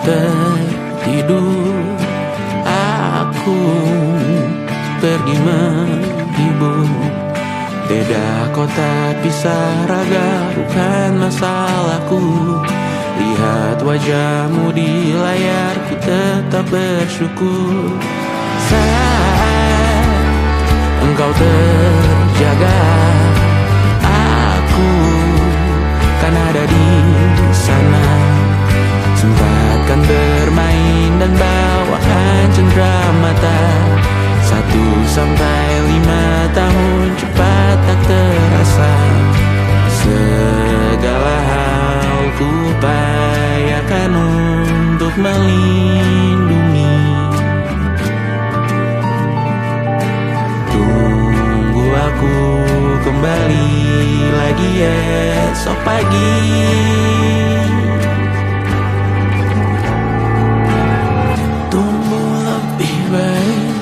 tertidur, aku pergi menghibur. Beda kota pisah raga bukan masalahku. Lihat wajahmu di layar, ku tetap bersyukur. Saat engkau terjaga, aku kan ada di sana. Sempatkan bermain dan bawakan cenderamata. 1-5 tahun cepat tak terasa. Segala hal ku upayakan untuk melindungi. Tunggu aku kembali lagi esok pagi. Tumbuh lebih baik,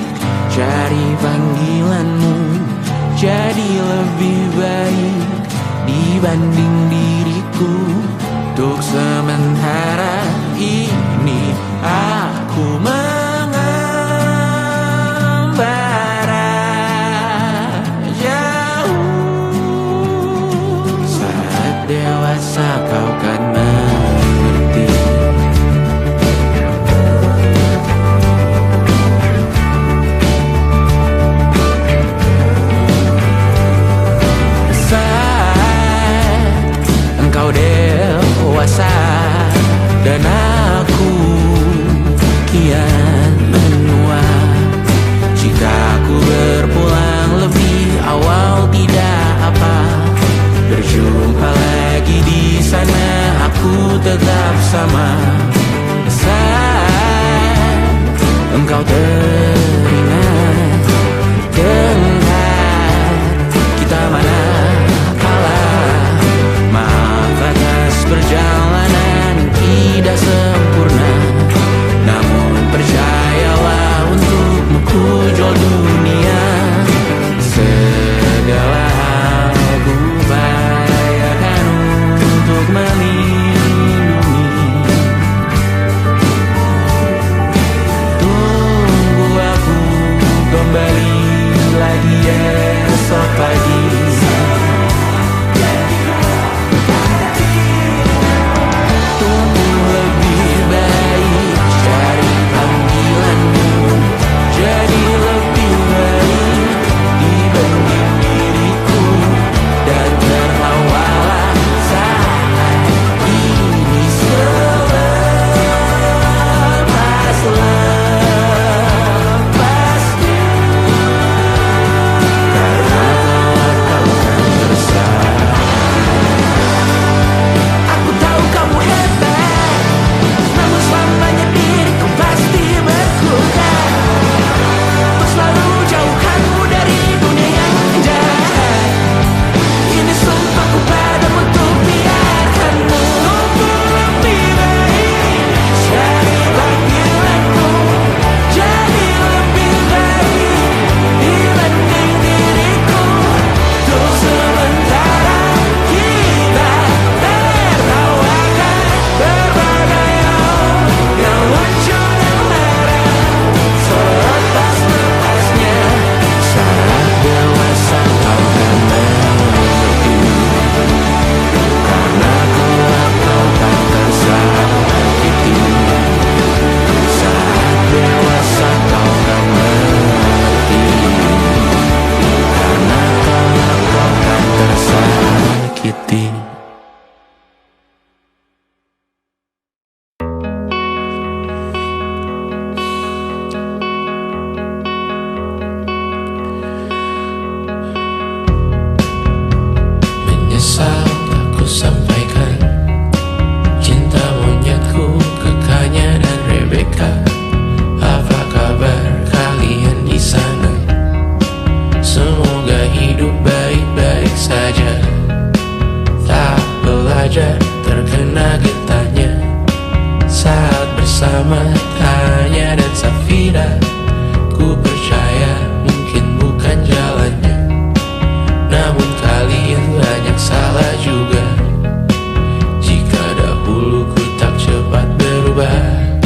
cari panggilanmu, jadi lebih baik dibanding diriku. Untuk sementara ini aku mengembara jauh. Saat dewasa kau kan mengerti. Engkau dewasa dan aku kian menua. Jika aku berpulang lebih awal tidak apa. Berjumpa lagi di sana, aku tetap sama. Saat engkau teringat, dengar kita mana perjalanan tidak sempurna, namun percayalah untukmu ku jual dunia. Segala hal ku upayakan untuk melindungi. Tunggu aku kembali lagi esok pagi. Terkena getahnya saat bersama Tanya dan Safira. Ku percaya mungkin bukan jalannya, namun kalian banyak salah juga. Jika dahulu ku tak cepat berubah,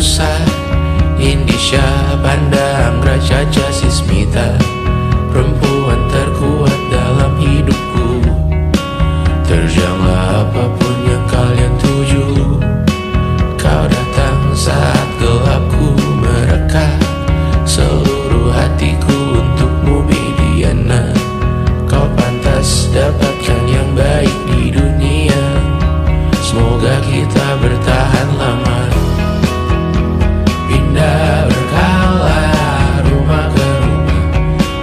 susah. Indonesia pandang Raja Sismita, perempuan terkuat dalam hidupku. Terjanglah apapun yang kalian tuju. Kau datang saat gelapku mereka, seluruh hatiku untukmu Mediana. Kau pantas dapatkan yang baik di dunia. Semoga kita bertahan lama. Pindah berkala rumah ke rumah,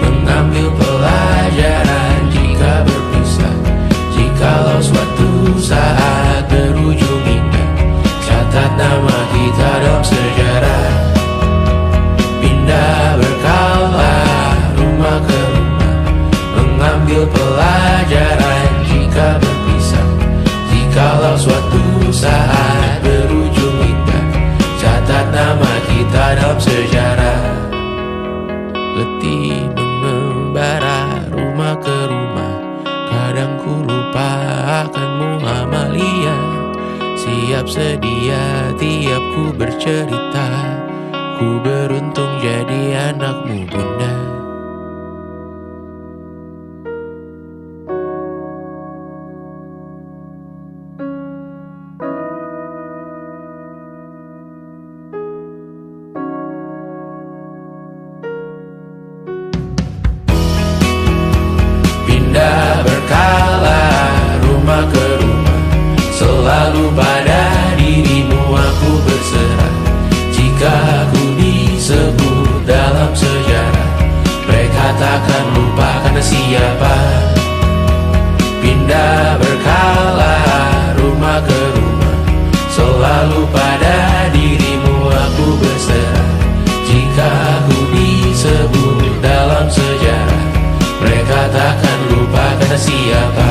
mengambil pelajaran jika berpisah. Jikalau suatu saat berujung indah, catat nama kita dalam sejarah. Pindah berkala rumah ke rumah, mengambil pelajaran jika berpisah. Jikalau suatu saat berujung indah, catat nama kita dalam sejarah. Letih mengembara rumah ke rumah, kadang ku lupa akanmu Amalia. Siap sedia tiap ku bercerita, ku beruntung jadi anakmu bunda. Pindah berkala rumah ke rumah, selalu pada dirimu aku berserah. Jika aku disebut dalam sejarah, mereka takkan lupa karena siapa. Pindah berkala rumah ke rumah, selalu pada dirimu aku berserah. Jika aku disebut dalam sejarah, mereka takkan lupa karena siapa.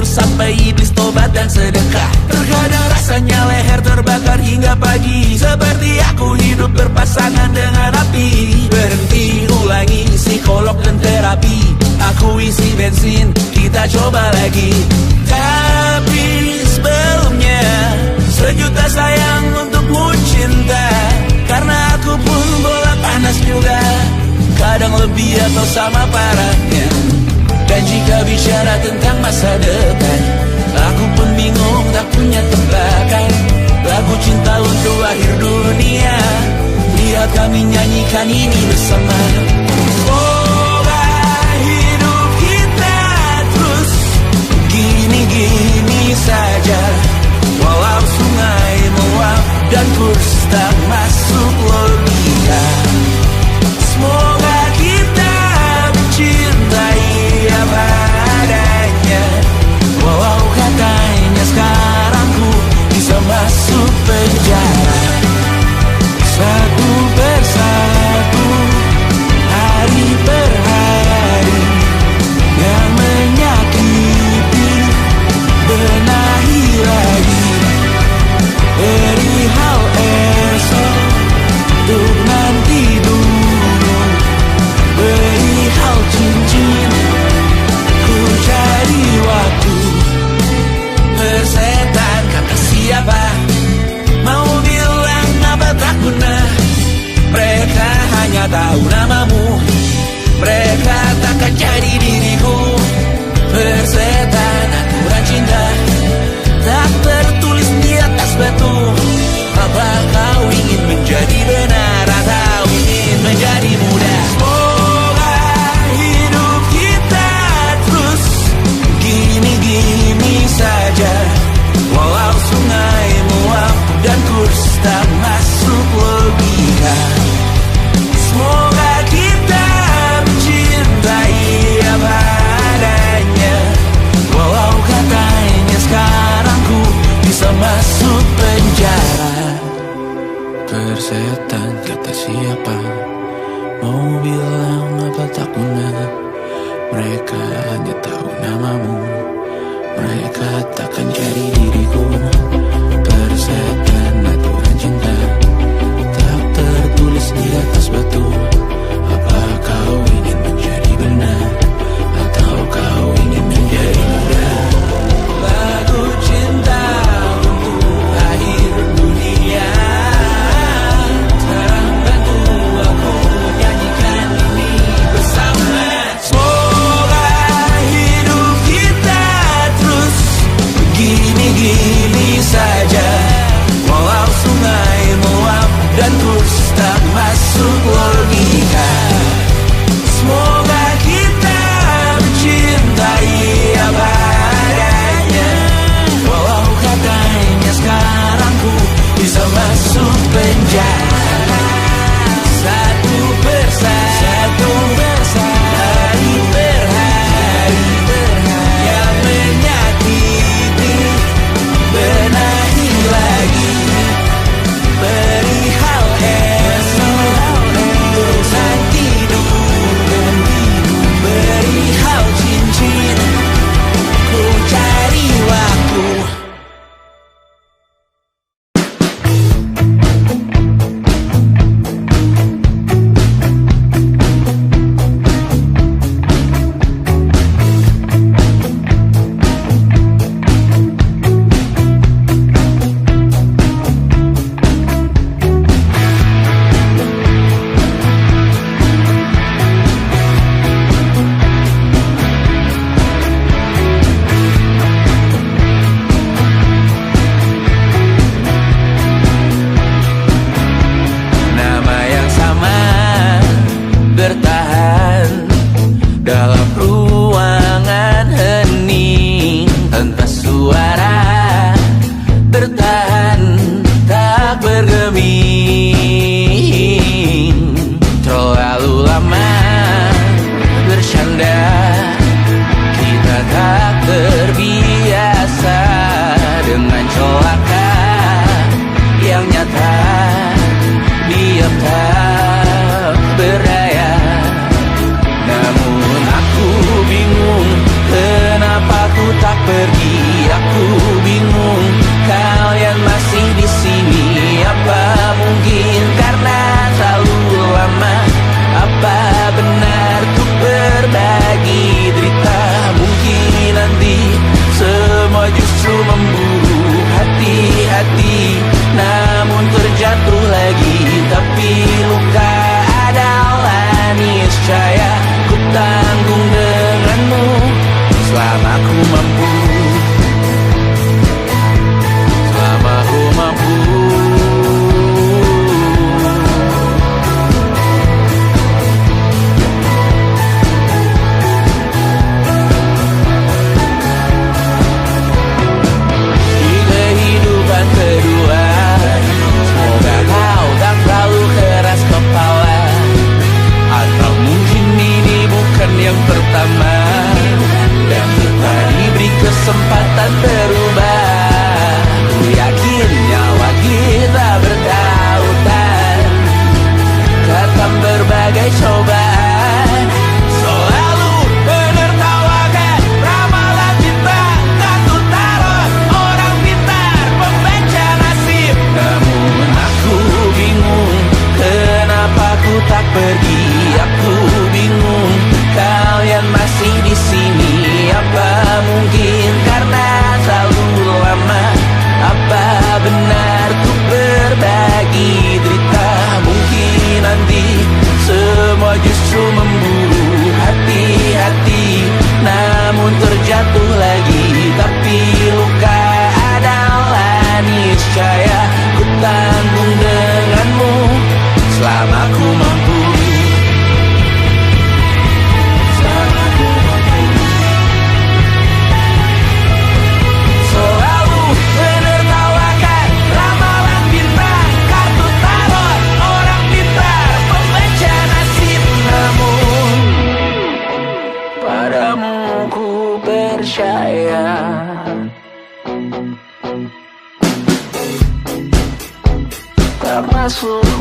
Sampai iblis tobat dan sedekah. Terkadang rasanya leher terbakar hingga pagi, seperti aku hidup berpasangan dengan api. Berhenti, ulangi psikolog dan terapi. Aku isi bensin, kita coba lagi. Tapi sebelumnya, sejuta sayang untukmu cinta. Karena aku pun bola panas juga, kadang lebih atau sama parahnya. Dan jika bicara tentang masa depan, aku pun bingung tak punya tebakan. Lagu cinta untuk akhir dunia, lihat kami nyanyikan ini bersama. Semoga hidup kita terus gini-gini saja, walau sungai meluap dan kurs tak masuk logika. Semoga kita mencintai apa adanya, walau katanya sekarang ku bisa masuk penjara. Satu persatu, hari per hari, yang menyakiti benahi lagi. Beri hal esok nggak tahu namamu. Mereka takkan jadi diriku. Persetan aturan cinta tak tertulis di atas batu. Apa kau ingin menjadi benar atau ingin menjadi muda? Semoga hidup kita terus gini-gini saja, walau sungai meluap dan kurs tak masuk logika. Semoga kita mencintai apa adanya, walau katanya sekarang ku bisa masuk penjara. Persetan kata siapa, mau bilang apa tak guna. Mereka hanya tahu namamu. Mereka takkan jadi diriku. Persetan aturan cinta tak tertulis di atas batu. Apa kau ingin menjadi benar atau kau ingin menjadi muda? Lagu cinta untuk akhir dunia, sekarang bantu aku nyanyikan ini bersama. Semoga hidup kita terus begini-gini saja, walau sungai meluap dan kurs tak masuk logika. Semoga kita mencintai apa adanya, walau katanya sekarang ku bisa masuk penjara. Satu persatu, hari per hari, yang menyakiti benahi lagi. Perihal esok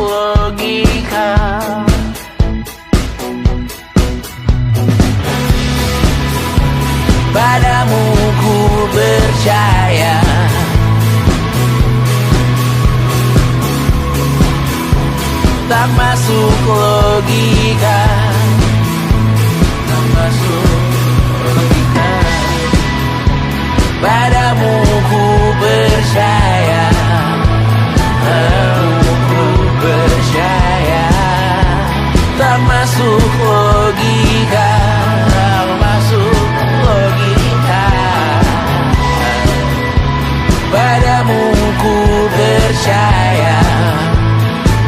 logika. Padamu ku percaya, tak masuk logika, tak masuk logika. Padamu ku percaya, padamu ku percaya, tak masuk logika, tak masuk logika. Padamu ku percaya,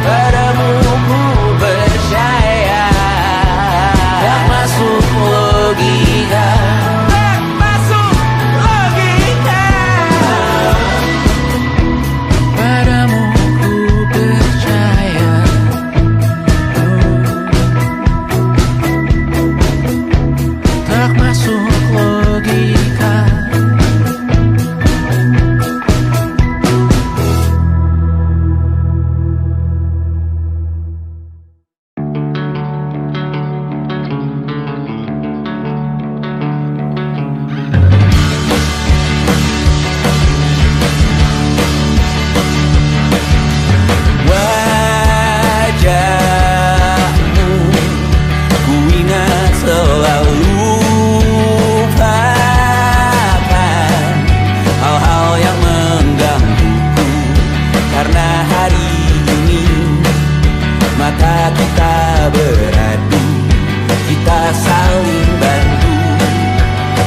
padamu ku percaya, tak masuk logika, tak masuk logika. Padamu ku percaya, tak masuk logika. Wajahmu ku ingat selalu, lupakan hal-hal yang menggangguku. Karena hari ini mata kita beradu, kita saling bantu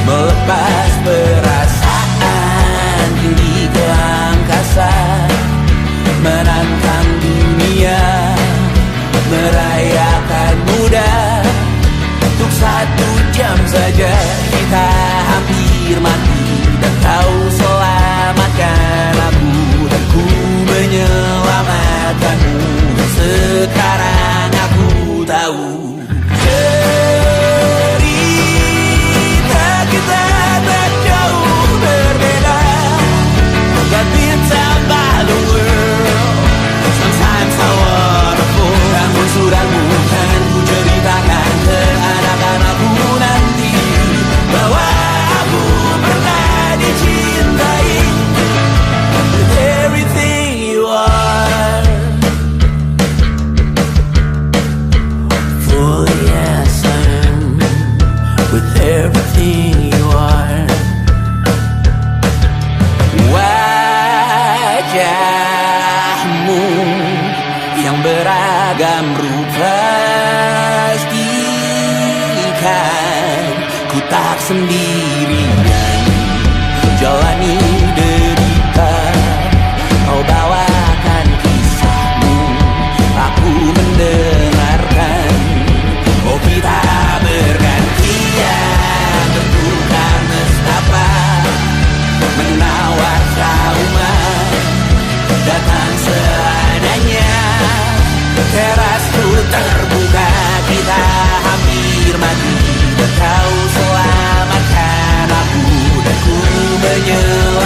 melepas perasaan tinggi ke angkasa, menantang dunia, merayakan muda. Untuk 1 jam saja kita hampir mati, dan kau selamatkan aku, dan ku menyelamatkanmu. Sekarang aku tahu cerita kita tak jauh berbeda. Got bintang by the world, sometimes so wonderful. Namun suratmu kan ku ceritakan ke anak-anakku nanti, bahwa aku pernah dicintai with everything you are. For yes I am, with everything you are. Wajahmu yang beragam rupa, pastikan ku tak sendirian jalani derita. Kau bawakan kisahmu, aku mendengarkan. Oh kita bergantian bertukar nestapa, menawar trauma, datang seadanya. Terasku terbuka, kita hampir mati, dan kau selamatkan aku, dan ku menyelamatkan.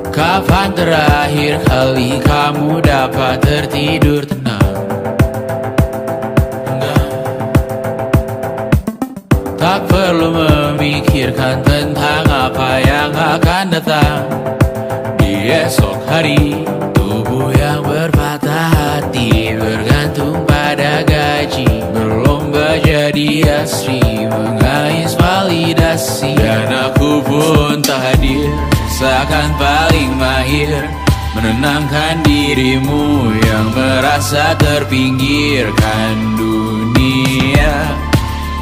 Kapan terakhir kali kamu dapat tertidur tenang? Enggak. Tak perlu memikirkan tentang apa yang akan datang di esok hari. Tubuh yang berpatah hati bergantung pada gaji, berlomba jadi asri, mengais validasi. Dan aku pun tak hadir, seakan paling mahir menenangkan dirimu yang merasa terpinggirkan. Dunia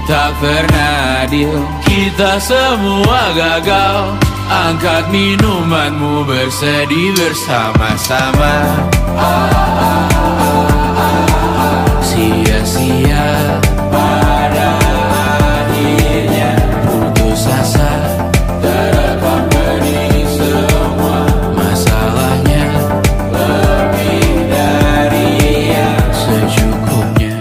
tak pernah adil, kita semua gagal. Angkat minumanmu, bersedih bersama-sama. Sia-sia pada akhirnya putus asa, terekam benih semua. Masalahnya lebih dari yang secukupnya.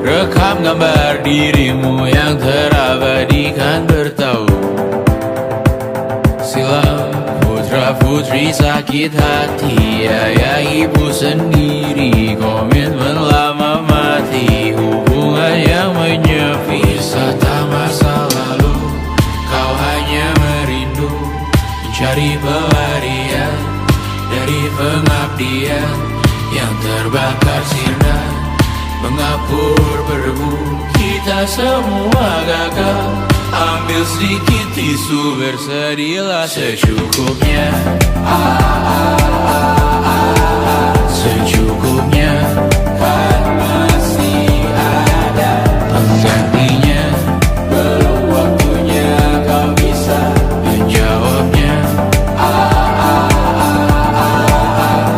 Rekam gambar dirimu yang terabadikan bertahun silam. Putra-putri sakit hati, ayah ibu sendiri, komitmen lama mati, hubungan yang menyepi. Wisata masa lalu, kau hanya merindu, mencari pelarian dari pengabdian yang terbakar sirna, mengapur berdebu. Kita semua gagal, ambil sedikit tisu, bersedihlah secukupnya. Secukupnya, kan masih ada penggantinya. Belum waktunya kau bisa menjawabnya.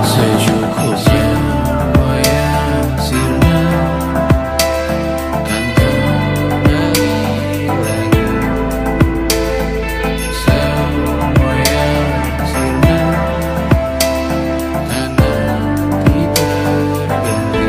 Secukupnya, oh ya sirna, kan kembali lagi. Semua yang sirna, kan nanti berganti.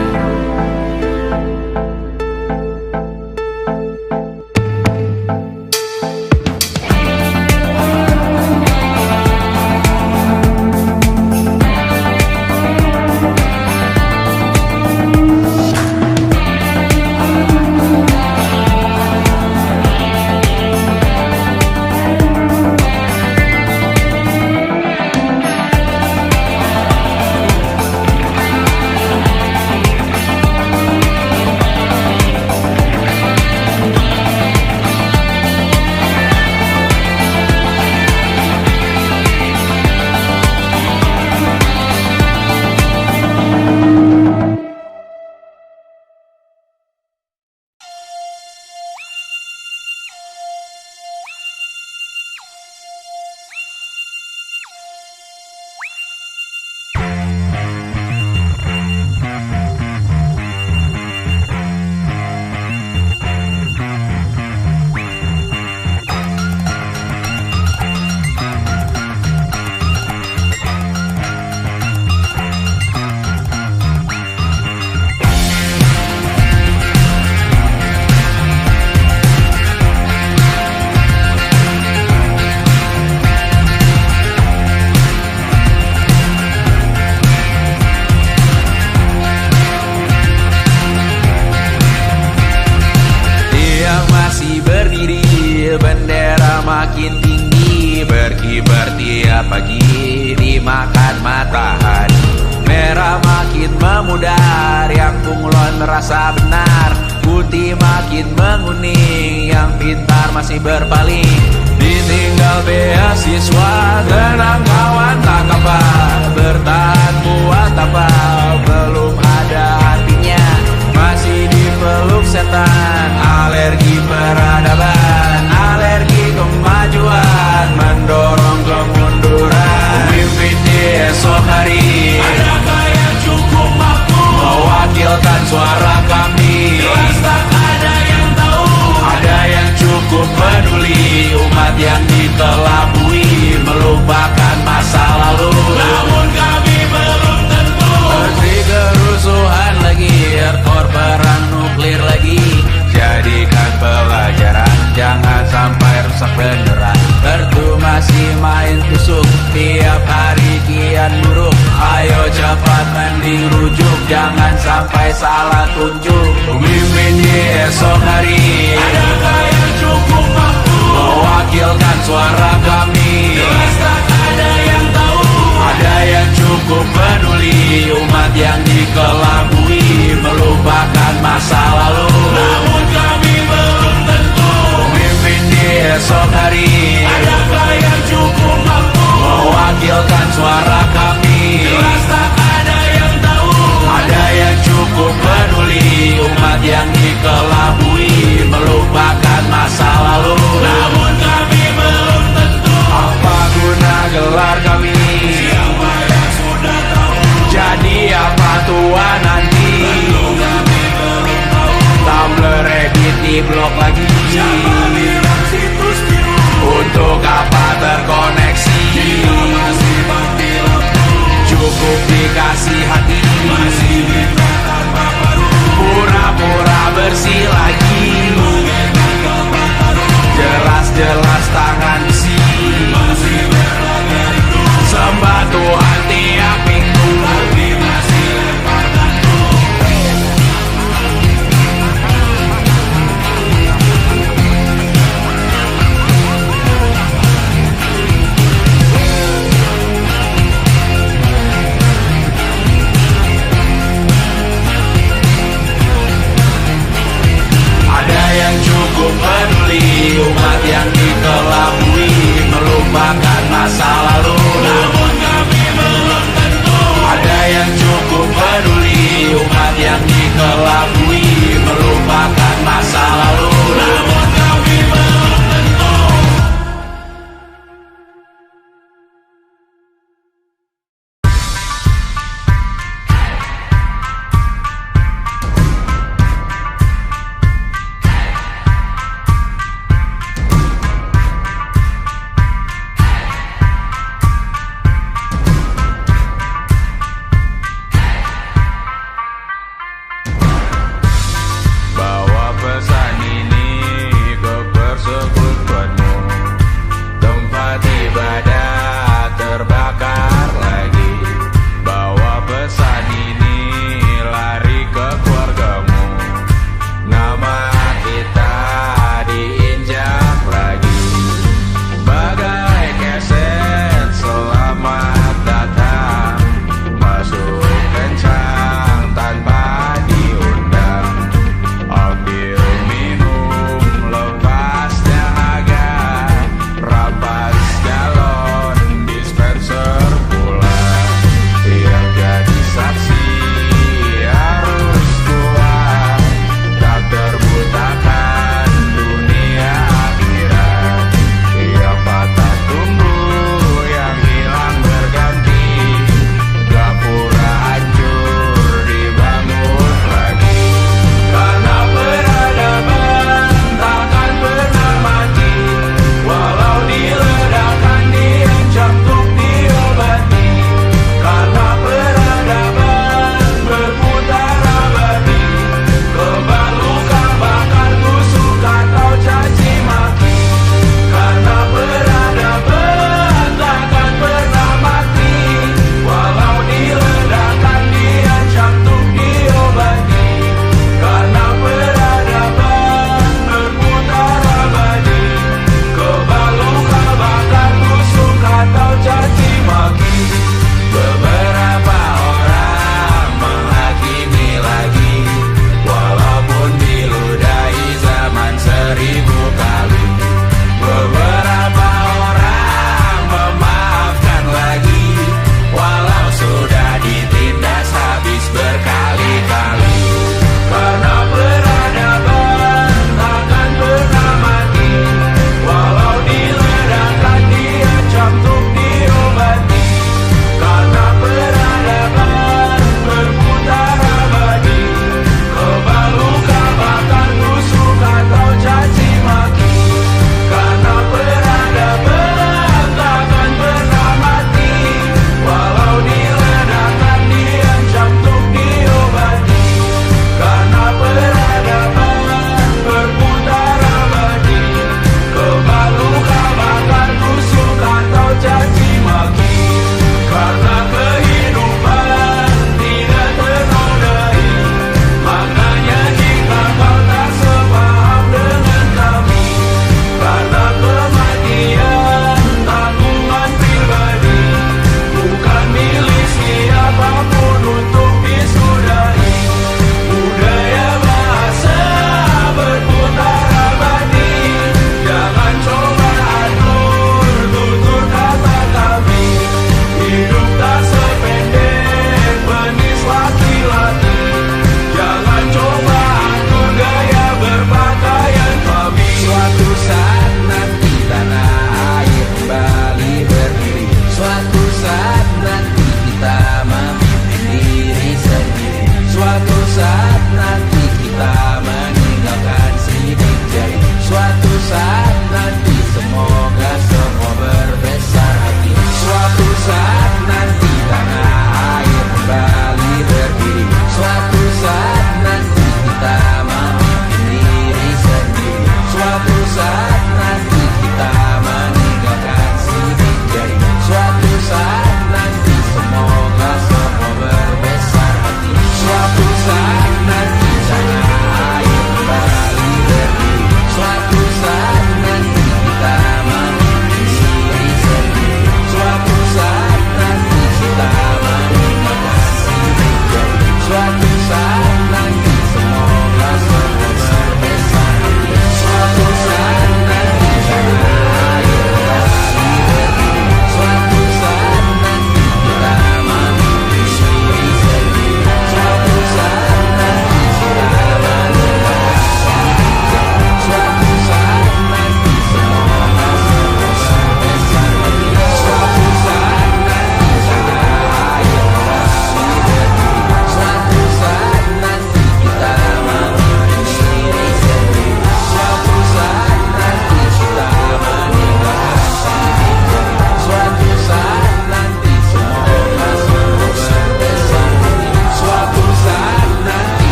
Bendera makin tinggi, berkibar tiap pagi, dimakan matahari. Merah makin memudar, yang bunglon merasa benar. Putih makin menguning, yang pintar masih berpaling. Ditinggal beasiswa, tenang kawan tak apa. Bertahan buat apa, belum ada artinya. Masih dipeluk setan, alergi peradaban, alergi kemajuan, mendorong kemunduran. Pemimpin di esok hari, adakah yang cukup mampu mewakilkan suara kami? Jelas tak ada yang tahu, ada yang cukup peduli umat yang sampai salah tunjuk. Pemimpin di esok hari, adakah yang cukup mampu mewakilkan suara kami? Jelas tak ada yang tahu. Ada yang cukup peduli umat yang dikelabui, melupakan masa lalu. Namun kami belum tentu pemimpin di esok hari, adakah yang cukup mampu mewakilkan suara kami? Jelas tak ada yang tahu. Ada yang cukup peduli umat yang dikelabui, melupakan masa lalu. Namun kami belum tentu. Apa guna gelar kami? Siapa yang sudah tahu? Jadi apa tua nanti? Tentu kami belum tahu. Tumblr, Reddit di blog lagi. Siapa bilang situs biru? Untuk apa terkoneksi? Jika masih mati lampu, cukup dikasih hati. Masih minta tanpa baru, pura-pura bersih lagi. Jelas-jelas tangan besi, masih berlaga itu. Sembah Tuhan tiap minggu, tapi masih lempar tantu. Ada yang cukup peduli umat yang dikelabui, melupakan masa lalu. Namun kami belum tentu. Ada yang cukup peduli umat yang dikelabui, melupakan masa lalu. Namun kami belum tentu.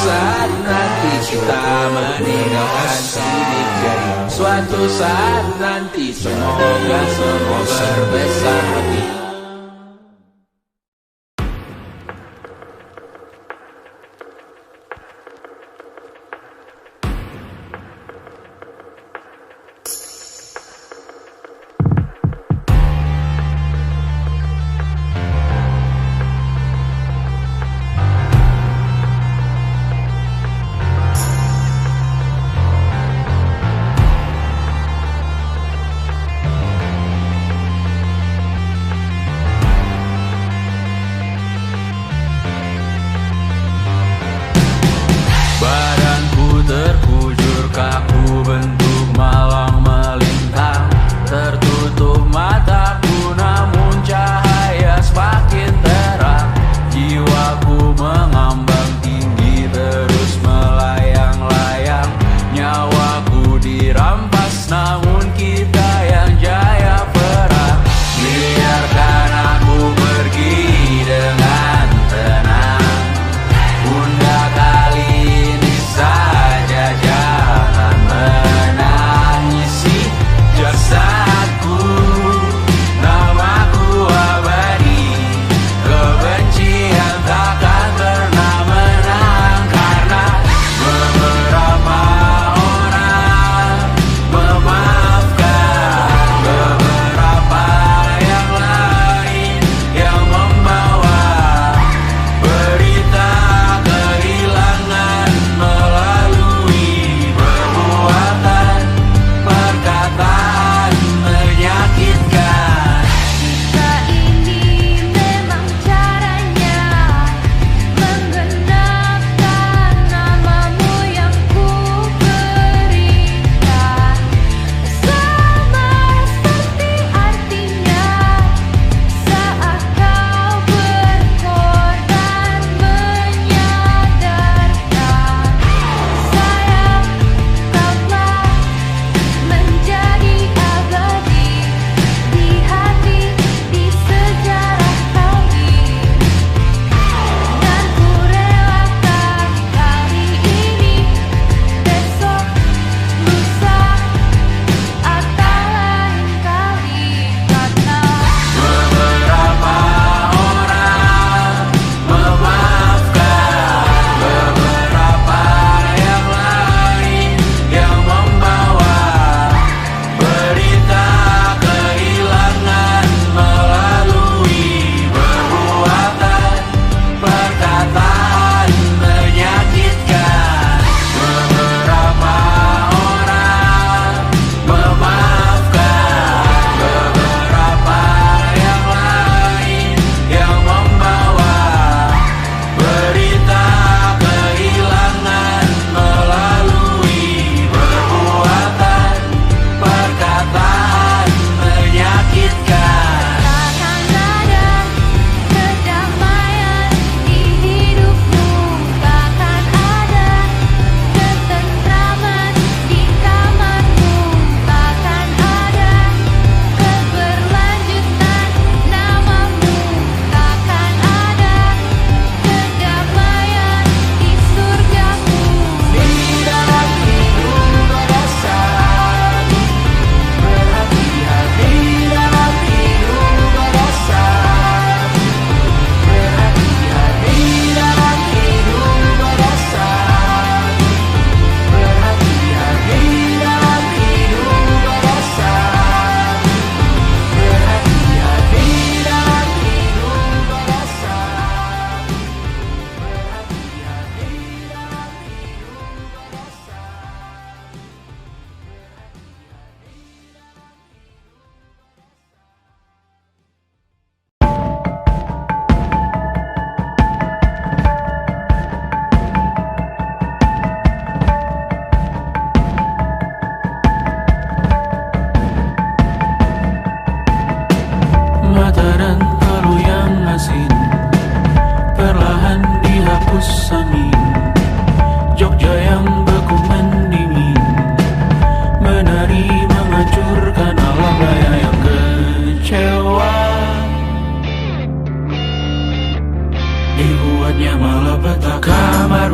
saat nanti kita meninggalkan sidik jari, suatu saat nanti semoga semua berbesar hati.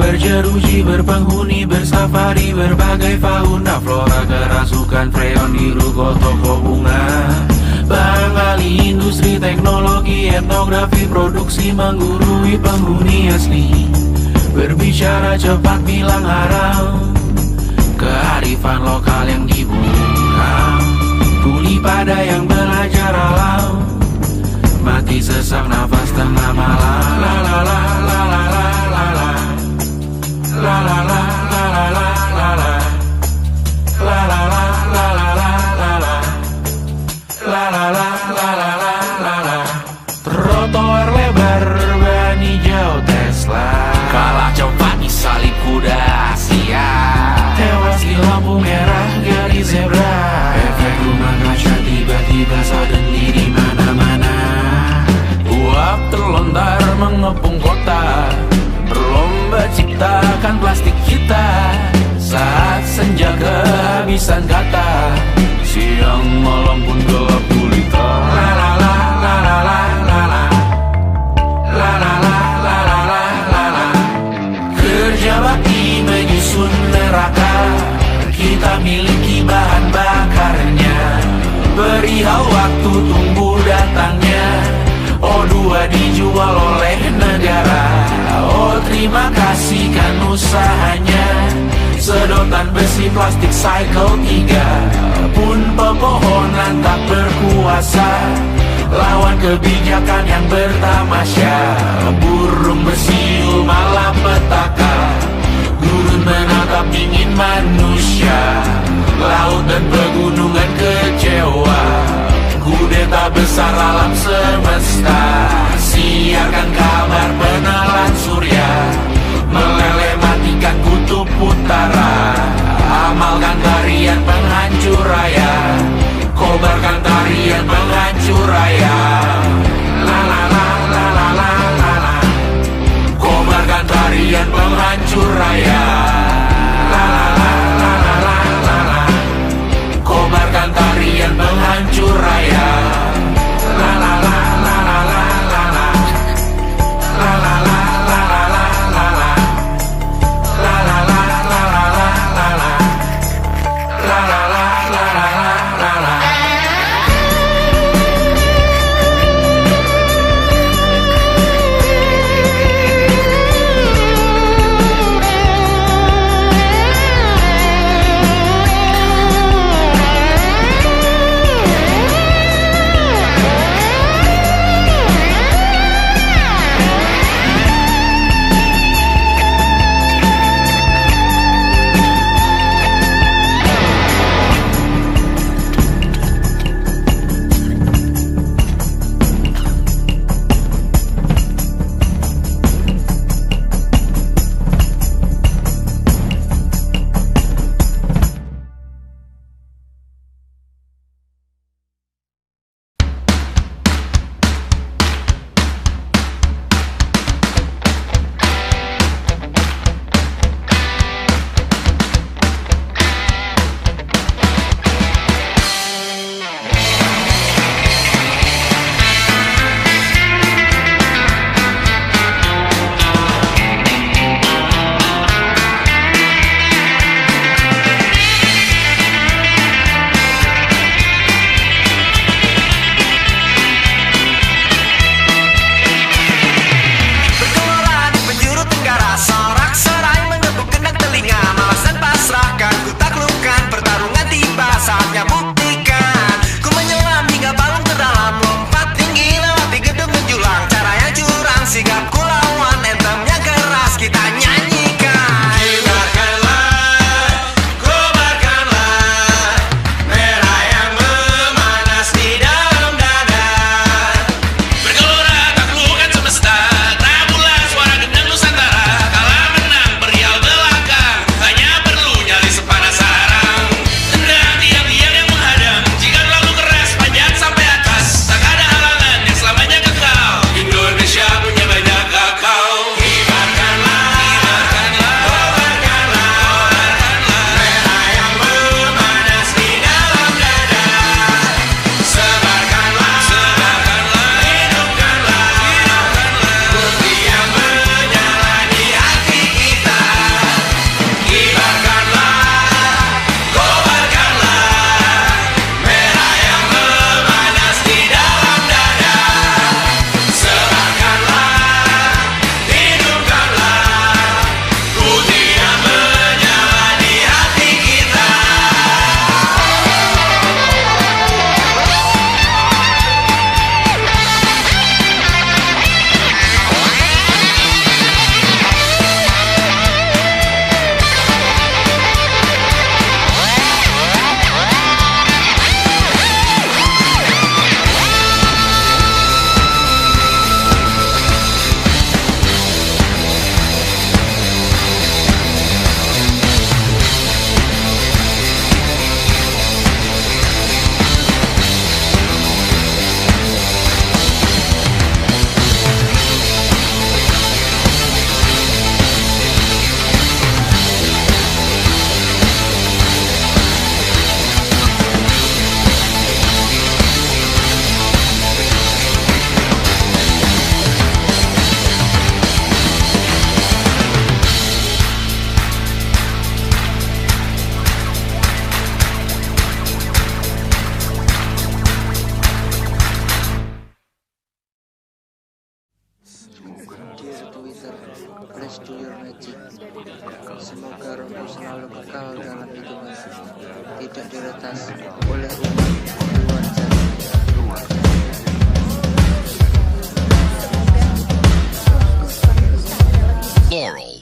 Berjeruji, berpenghuni, bersafari, berbagai fauna flora, kerasukan freon di ruko toko bunga. Bangali, industri, teknologi, etnografi, produksi menggurui penghuni asli. Berbicara cepat, bilang haram, kearifan lokal yang dibungkam. Tuli pada yang belajar alam, mati sesak nafas tengah malam. La la la la la la la la. La la la la la la la la. La la la la la la la la. La la la la la la la la. Trotoar lebar ban hijau Tesla, kalah cepat disalip kuda Asia, tewas di lampu merah garis zebra. Efek rumah kaca tiba-tiba suddenly di mana-mana. Uap terlontar mengepung kota, berlomba ciptakan plastik kita. Saat senja kehabisan kata, siang malam pun gelap gulita. La la la la la la la la. La la la la la la la la. Kerja bakti menyusun neraka, kita miliki bahan bakarnya. Perihal waktu tunggu datangnya. O2 dijual oleh negara. Oh terima kasih kan usahanya. Sedotan besi plastik cycle 3 pun pepohonan tak berkuasa lawan kebijakan yang bertamasya. Burung bersiul malapetaka, gurun menatap dingin manusia. Laut dan pegunungan kecewa, kudeta besar alam semesta. Siarkan kabar penelan surya, meleleh matikan kutub utara. Amalkan tarian penghancur raya, kobarkan tarian penghancur raya. La la la la la la la la. Kobarkan tarian penghancur raya. La la la la la la la la. Kobarkan tarian penghancur raya. La la la la la la la la. La la la la la la la la. La la la la la la la la. La la la la la la la. Please do your magic. Semoga rohmu selalu kekal dalam hidupan, tidak diretas oleh umat luar sana. Laurel.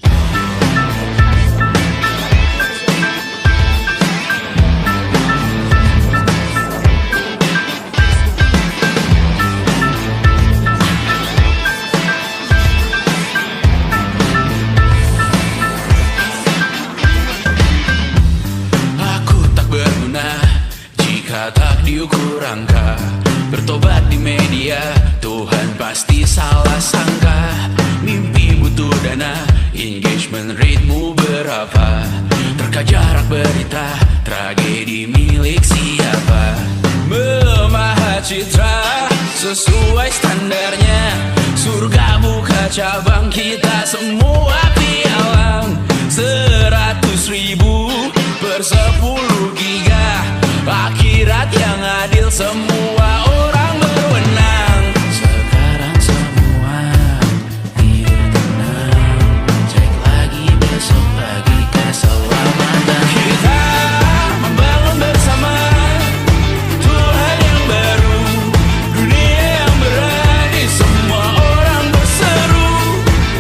Tak diukur angka, bertobat di media, Tuhan pasti salah sangka. Mimpi butuh dana, engagement ritmu berapa? Terka jarak berita, tragedi milik siapa? Memahat citra, sesuai standarnya. Surga buka cabang, kita semua pialang. 100.000 per 10 giga. Akhirat yang adil, semua orang berwenang. Sekarang semua tidur tenang, cek lagi besok pagi keselamatan. Kita membangun bersama Tuhan yang baru, dunia yang berani, semua orang berseru.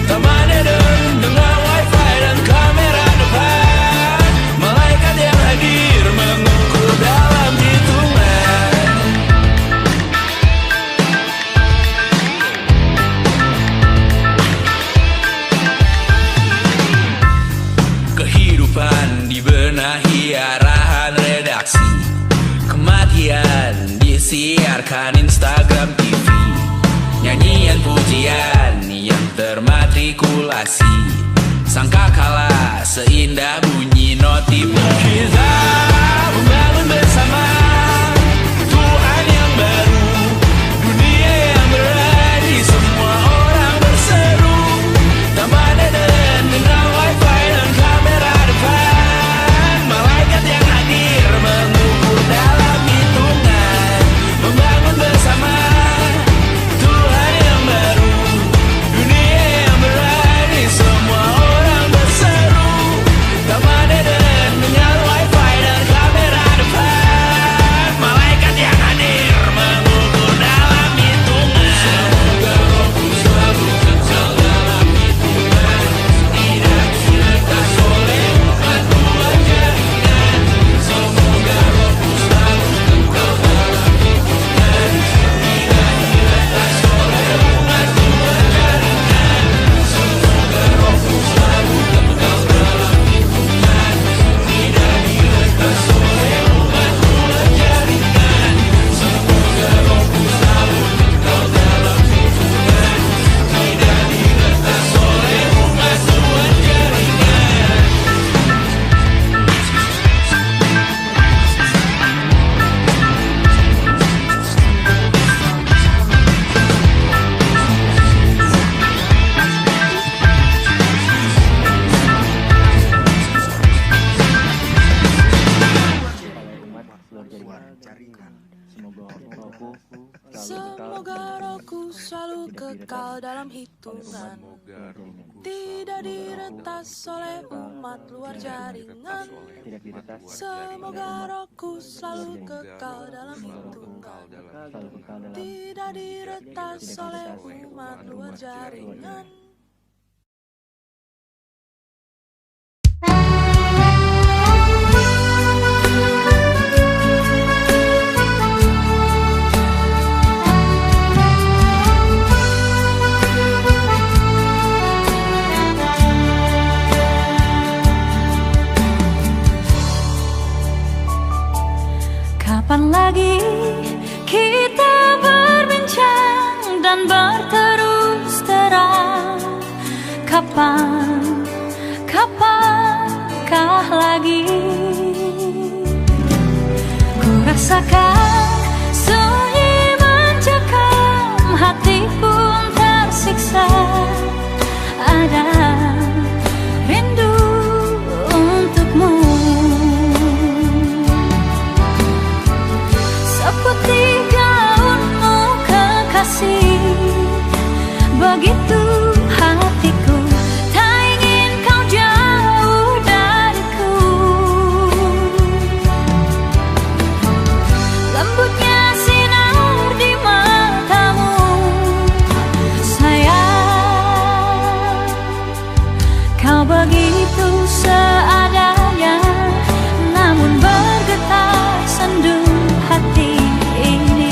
Taman Eden dengan wifi dan kamera depan, malaikat yang hadir mengukur dalam hitungan. Kehidupan dibenahi arahan redaksi, kematian disiarkan Instagram TV. Nyanyian pujian yang termatrikulasi, sangka kalah seindah bunyi notif. Kita membangun bersama Tuhan yang baru, dunia yang berani, semua orang berseru. Taman Eden dengan wifi dan kamera depan, malaikat yang hadir mengukur dalam hitungan. Membangun bersama Tuhan yang baru, dunia yang berani, semua orang berseru. Taman Eden dengan wifi dan kamera depan, malaikat yang hadir mengukur dalam hitungan. Semoga rohku selalu kekal dalam hitungan, tidak diretas oleh umat luar jaringan. Semoga rohku selalu kekal dalam hitungan, tidak diretas oleh umat luar jaringan. Semoga rohku selalu kekal dalam hitungan, tidak diretas oleh umat luar jaringan. Semoga rohku selalu kekal dalam hitungan, tidak diretas oleh umat luar jaringan. Semoga rohku selalu kekal dalam hitungan, tidak diretas oleh umat luar jaringan. Semoga rohku selalu kekal dalam hitungan, tidak diretas oleh umat luar jaringan. Kapan lagi kita berbincang dan berterus terang? Kapankah lagi ku rasakan sunyi mencekam, hati pun tersiksa. Ada rindu untukmu, seputih gaunmu kekasih, begitu hatiku tak Kau begitu seadanya, namun bergetar sendu hati ini.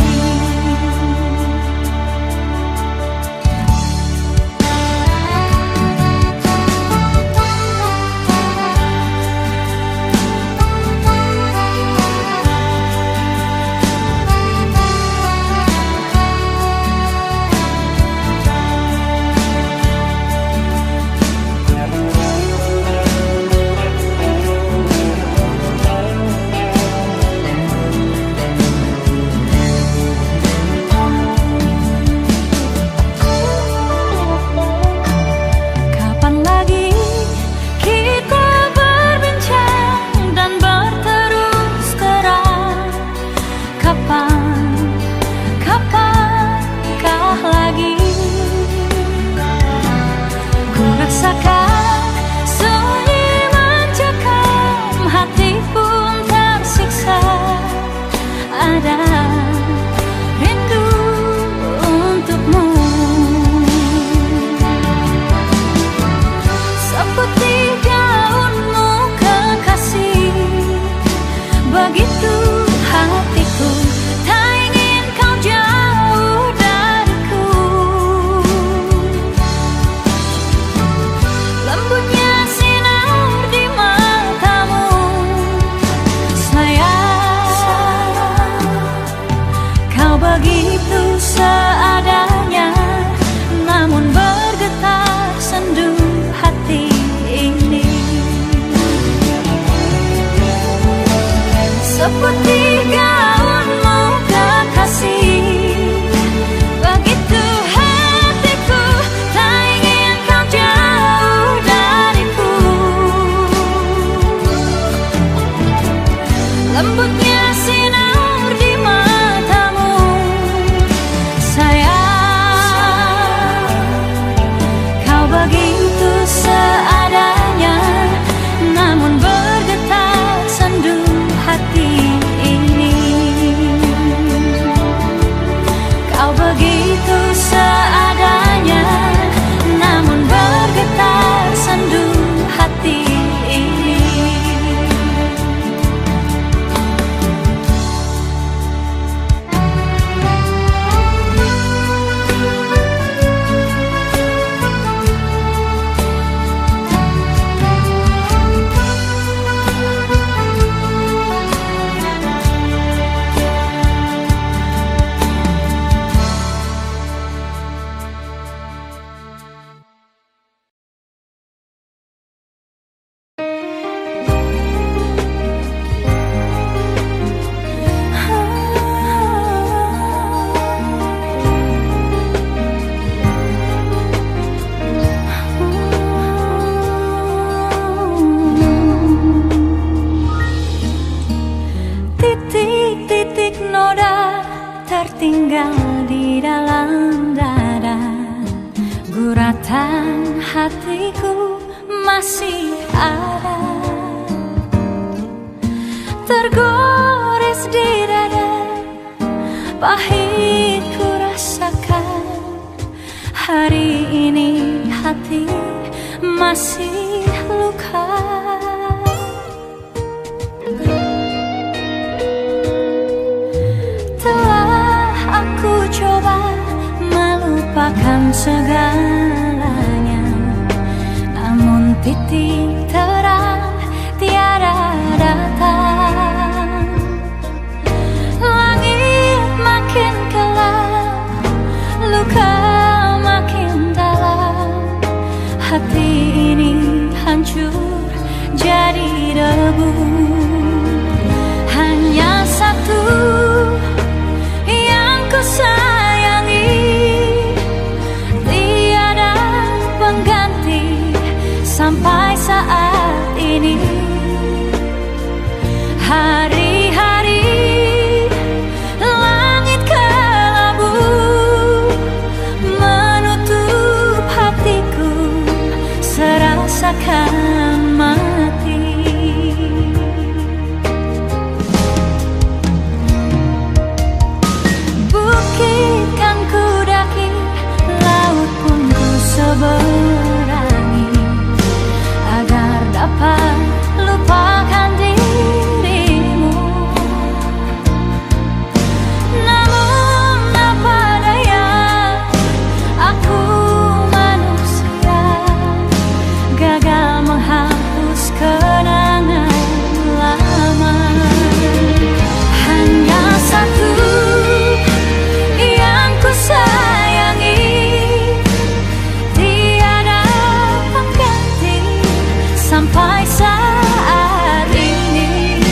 sampai saat ini.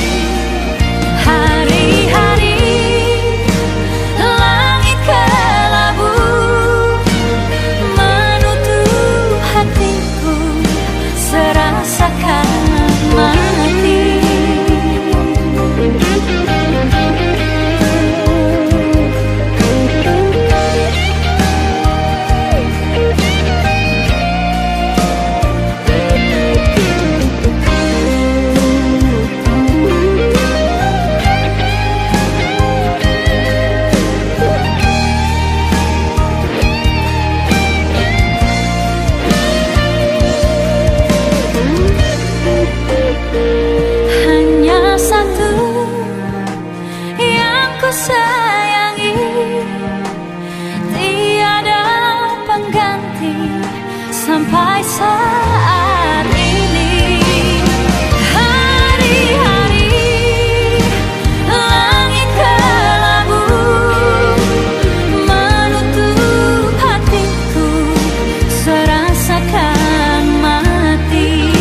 Hari-hari langit kelabu menutup hatiku, serasakan mati. Hanya satu yang ku sayangi, tiada pengganti sampai saat ini. Hari-hari langit kelabu menutup hatiku, serasakan mati.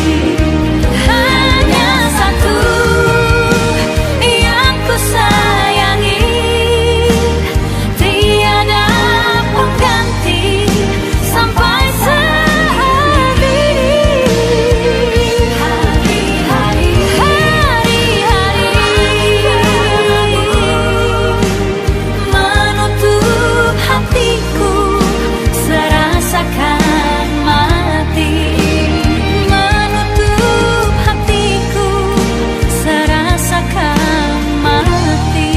Hanya satu yang ku sayangi, tiada pengganti sampai saat ini. Hari-hari menutup hatiku, serasakan mati. Menutup hatiku, serasakan mati.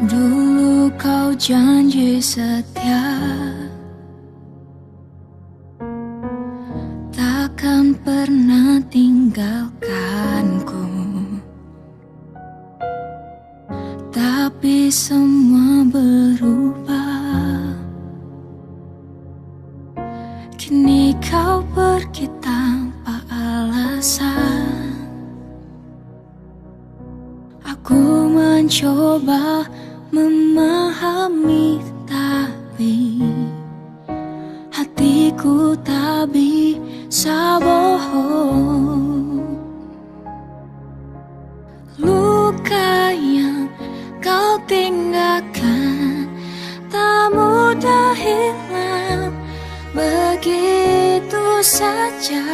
Dulu kau janji setia, takkan pernah tinggalkanku. Tapi semua berubah, kini kau pergi tanpa alasan. Aku mencoba memahami, tapi hatiku tak bisa bohong. Luka yang kau tinggalkan tak mudah hilang begitu saja.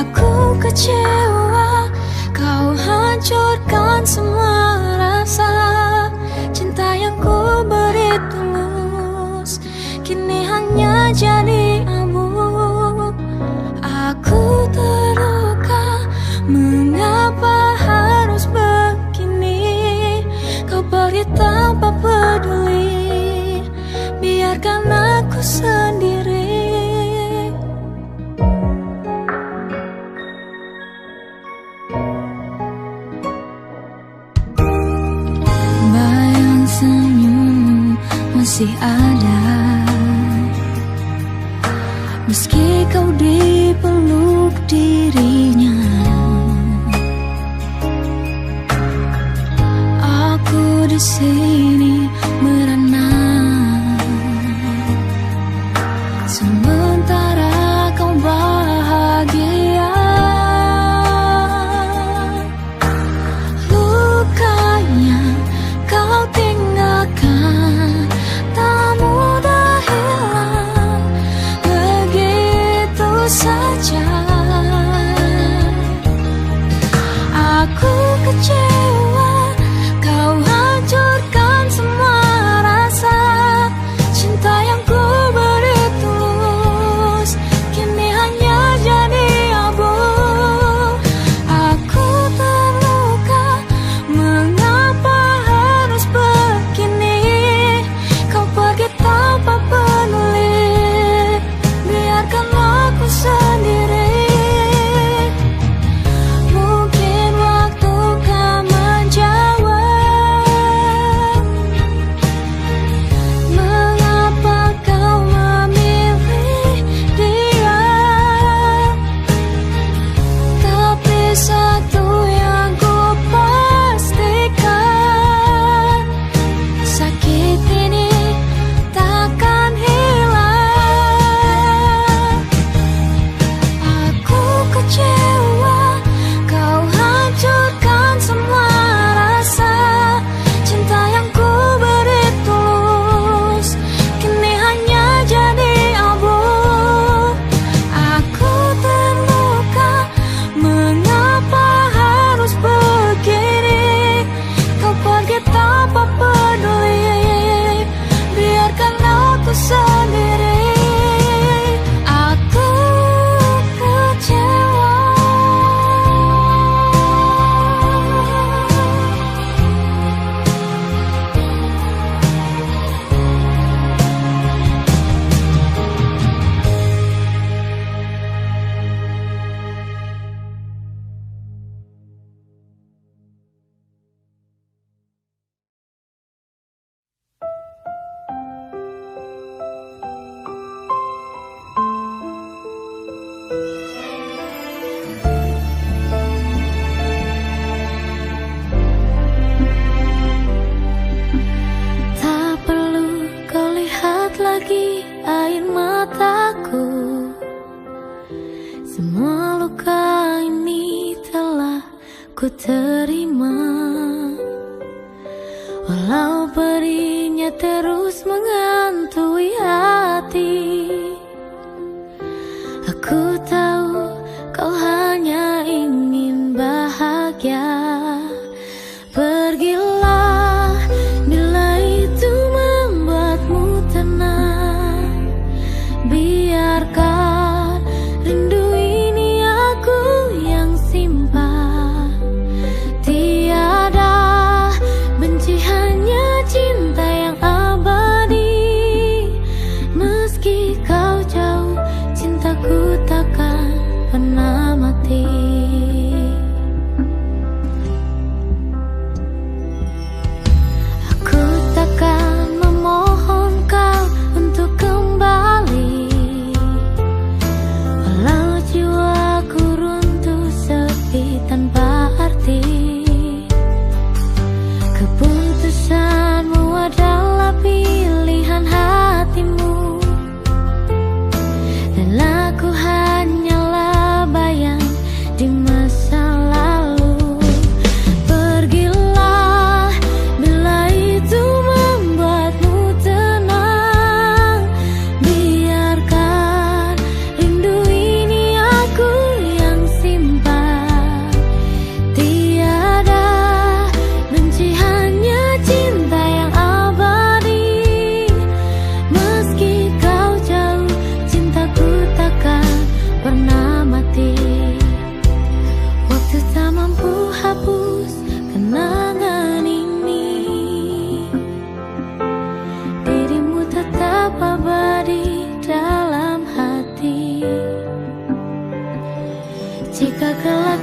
Aku kecewa, kau hancurkan semua rasa. Cinta yang ku beri tulus kini hanya jadi abu. Aku terluka, mengapa harus begini? Kau pergi tanpa peduli, biarkan aku sendiri. Bayang senyummu masih ada, meski kau dipeluk dirinya. Aku di sini merana, sementara kau bahagia. Lukanya kau tinggalkan tak mudah hilang begitu saja. Aku kecewa, kau hancurkan satu yang ku pastikan, sakit ini takkan hilang. Aku kecewa, kau hancurkan semua rasa. Cinta yang ku beri tulus kini hanya jadi abu. Aku terluka, mengapa harus begini? Kau pergi tanpa peduli, biarkan aku sendiri. Aku kecewa. Tak perlu kau lihat lagi air mataku, semua luka ini telah ku terima. Walau perihnya terus menghantui hati, aku tahu kau hanya ingin bahagia. Pergilah bila itu membuatmu tenang, biarkan rindu ini aku yang simpan. Tiada benci, hanya cinta yang abadi. Meski kau jauh, cintaku takkan pernah mati. Aku takkan memohon kau untuk kembali, walau jiwaku runtuh sepi tanpa arti. Keputusanmu adalah pilihan hatimu, dan aku hanyalah bayang di masa lalu. Pergilah bila itu membuatmu tenang, biarkan rindu ini aku yang simpan. Tiada benci, hanya cinta yang abadi. Meski kau jauh, cintaku takkan pernah mati. Waktu tak mampu hapus kenangan ini, dirimu tetap abadi dalam hati. Jika kelak